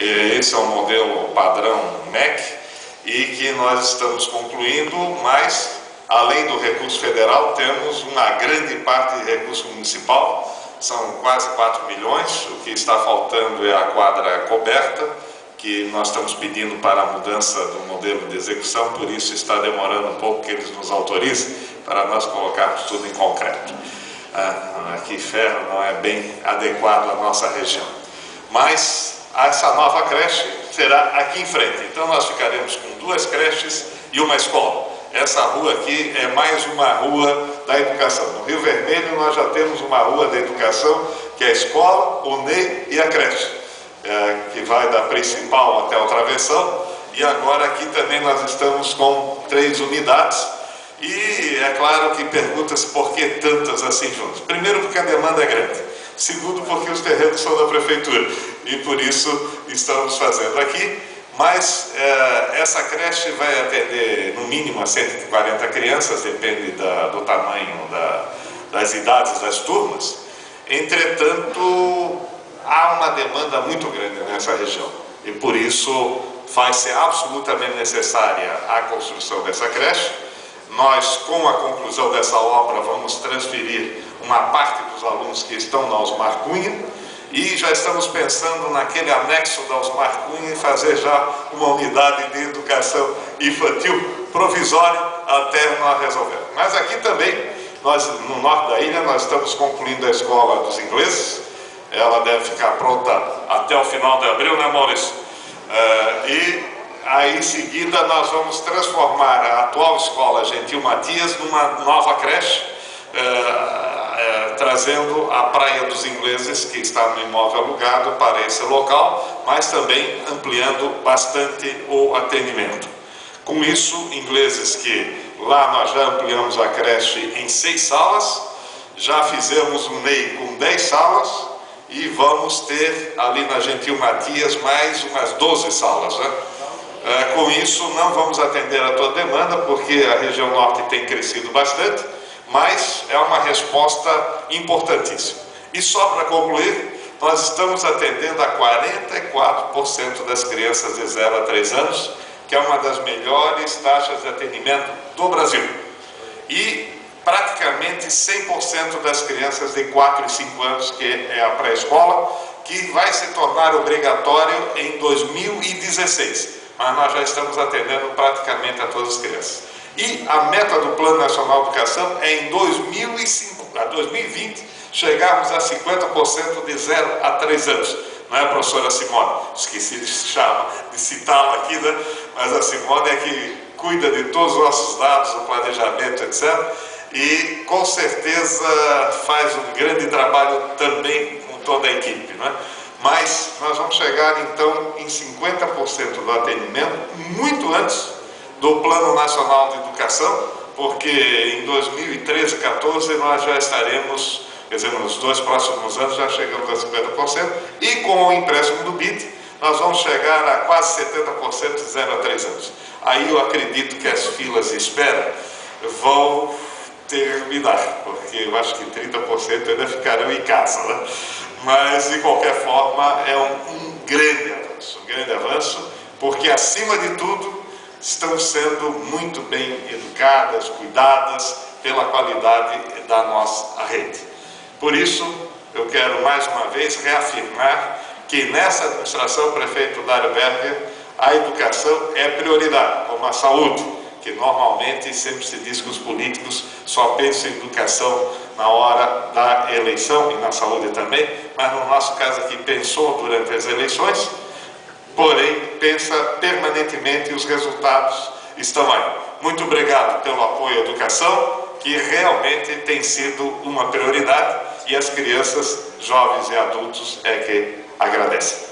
Esse é o modelo padrão MEC e que nós estamos concluindo, mas além do recurso federal temos uma grande parte de recurso municipal, são quase 4 milhões, o que está faltando é a quadra coberta, que nós estamos pedindo para a mudança do modelo de execução, por isso está demorando um pouco que eles nos autorizem para nós colocarmos tudo em concreto. Aqui ferro não é bem adequado à nossa região, mas essa nova creche será aqui em frente, então nós ficaremos com 2 creches e uma escola. Essa rua aqui é mais uma rua da educação. No Rio Vermelho nós já temos uma rua da educação, que é a escola, o NEI e a creche, que vai da principal até o travessão, e agora aqui também nós estamos com 3 unidades, e é claro que pergunta-se por que tantas assim juntas. Primeiro porque a demanda é grande, segundo porque os terrenos são da prefeitura, e por isso estamos fazendo aqui. Mas essa creche vai atender no mínimo a 140 crianças, depende do tamanho das idades das turmas. Entretanto, há uma demanda muito grande nessa região e por isso faz-se absolutamente necessária a construção dessa creche. Nós, com a conclusão dessa obra, vamos transferir uma parte dos alunos que estão na Osmar Cunha, e já estamos pensando naquele anexo da Osmar Cunha em fazer já uma unidade de educação infantil provisória até nós resolvermos. Mas aqui também, no norte da ilha, nós estamos concluindo a escola dos ingleses. Ela deve ficar pronta até o final de abril, né, Maurício? E aí em seguida nós vamos transformar a atual escola Gentil Matias numa nova creche, trazendo a Praia dos Ingleses, que está no imóvel alugado, para esse local, mas também ampliando bastante o atendimento. Com isso, ingleses que lá nós já ampliamos a creche em 6 salas, já fizemos um NEI com 10 salas e vamos ter ali na Gentil Matias mais umas 12 salas, né? Com isso não vamos atender a toda a demanda, porque a região norte tem crescido bastante, mas é uma resposta importantíssima. E só para concluir, nós estamos atendendo a 44% das crianças de 0 a 3 anos, que é uma das melhores taxas de atendimento do Brasil. E praticamente 100% das crianças de 4 e 5 anos, que é a pré-escola, que vai se tornar obrigatório em 2016. Mas nós já estamos atendendo praticamente a todas as crianças. E a meta do Plano Nacional de Educação é em 2020 chegarmos a 50% de 0 a 3 anos. Não é, professora Simone? Esqueci de citá-la aqui, né? Mas a Simone é que cuida de todos os nossos dados, o planejamento, etc. E com certeza faz um grande trabalho também com toda a equipe, né? Mas nós vamos chegar então em 50% do atendimento muito antes do Plano Nacional de Educação, porque em 2013 e 2014 nós já estaremos, quer dizer, nos 2 próximos anos já chegamos a 50%, e com o empréstimo do BID nós vamos chegar a quase 70% de 0 a 3 anos. Aí eu acredito que as filas de espera vão terminar, porque eu acho que 30% ainda ficarão em casa, né? Mas de qualquer forma é um grande avanço, porque acima de tudo estão sendo muito bem educadas, cuidadas pela qualidade da nossa rede. Por isso, eu quero mais uma vez reafirmar que nessa administração, prefeito Dário Berger, a educação é prioridade, como a saúde, que normalmente sempre se diz que os políticos só pensam em educação na hora da eleição e na saúde também, mas no nosso caso aqui pensou durante as eleições, porém pensa permanentemente e os resultados estão aí. Muito obrigado pelo apoio à educação, que realmente tem sido uma prioridade, e as crianças, jovens e adultos é que agradecem.